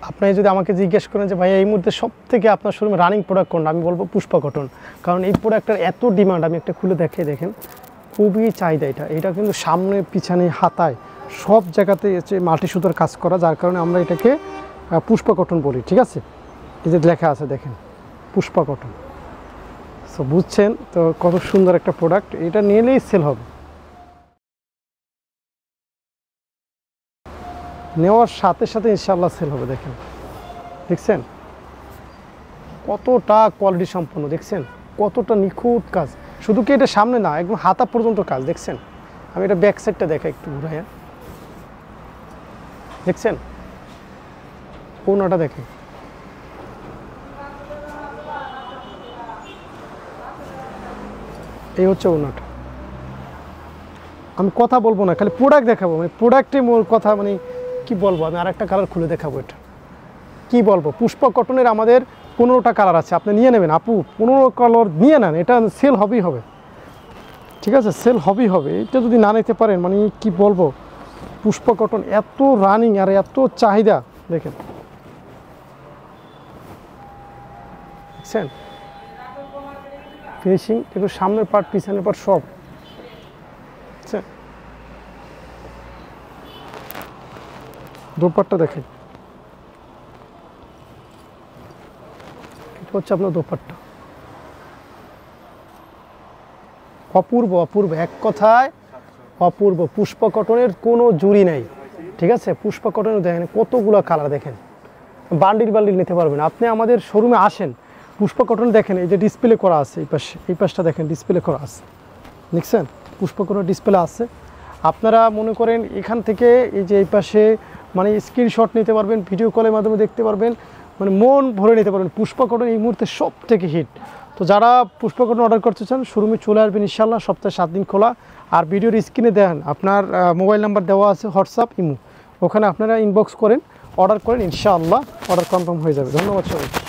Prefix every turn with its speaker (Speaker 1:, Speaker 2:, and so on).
Speaker 1: আপনি যদি আমাকে জিজ্ঞেস করেন যে ভাই এই মুহূর্তে সবথেকে আপনার শোরুমে রানিং প্রোডাক্ট কোনটা, আমি বলবো পুষ্পা কটন। কারণ এই প্রোডাক্টটার এত ডিমান্ড, আমি একটা খুলে দেখিয়ে দেখেন, খুবই চাহিদা। এটা কিন্তু সামনে পিছনে হাতায় সব জায়গাতে হচ্ছে মাল্টি সুতোর কাজ করা, যার কারণে আমরা এটাকে পুষ্পা কটন বলি। ঠিক আছে, এই যে লেখা আছে দেখেন পুষ্পা কটন। সো বুঝছেন তো কত সুন্দর একটা প্রোডাক্ট, এটা নিলেই সেল হবে। নেওয়ার সাথে সাথে ইনশাআল্লাহ সেল হবে। দেখেন, দেখছেন কতটা কোয়ালিটি সম্পন্ন, দেখছেন কতটা নিখুঁত কাজ। শুধু কি এটা সামনে না, একদম হাতা পর্যন্ত কাজ। দেখছেন, আমি এটা ব্যাক সাইডটা দেখা একটু ঘুরাইয়া, দেখছেন ওনাটা দেখেন, এই হচ্ছে ওনাটা। আমি কথা বলবো না, খালি প্রোডাক্ট দেখাবো, মানে প্রোডাক্টে মোর কথা, মানে কি বলবো, আমি আরেকটা কালার খুলে দেখাবো। এটা কি বলবো, পুষ্পা কটনের আমাদের 15টা কালার আছে, আপনি নিয়ে নেবেন আপু, 15 কালার নিয়ে নেন, এটা সেল হবেই হবে। ঠিক আছে, সেল হবেই হবে। এটা যদি না নিতে পারেন, মানে কি বলবো, পুষ্পা কটন এত রানিং আর এত চাহিদা। দেখেন, দেখছেন ফিনিশিং, একটু সামনের পার্ট পিছনের পার্ট সব। দোপাট্টা দেখেন, এটা হচ্ছে আপনার দোপাট্টা। অপূর্ব অপূর্ব, এক কথায় অপূর্ব। পুষ্পা কটনের কোনো জুড়ি নেই। ঠিক আছে, পুষ্পা কটনের দেখেন কতগুলো কালার, দেখেন বান্ডিল বান্ডিল নিতে পারবেন। আপনি আমাদের শোরুমে আসেন, পুষ্পা কটন দেখেন, এই যে ডিসপ্লে করা আছে, এই পাশে, এই পাশটা দেখেন ডিসপ্লে করা আছে, দেখছেন পুষ্পা কটনের ডিসপ্লে আছে। আপনারা মনে করেন এখান থেকে এই যে এই পাশে মানে স্ক্রিনশট নিতে পারবেন, ভিডিও কলের মাধ্যমে দেখতে পারবেন, মানে মন ভরে নিতে পারবেন। পুষ্পা কটন এই মুহূর্তে সব থেকে হিট। তো যারা পুষ্পা কটন অর্ডার করতে চান শোরুমে চলে আসবেন ইনশাআল্লাহ, সপ্তাহে 7 দিন খোলা। আর ভিডিওর স্ক্রিনে দেন আপনার মোবাইল নাম্বার দেওয়া আছে, হোয়াটসঅ্যাপ, ইমো, ওখানে আপনারা ইনবক্স করেন, অর্ডার করেন, ইনশাআল্লাহ অর্ডার কনফার্ম হয়ে যাবে। ধন্যবাদ সবাই।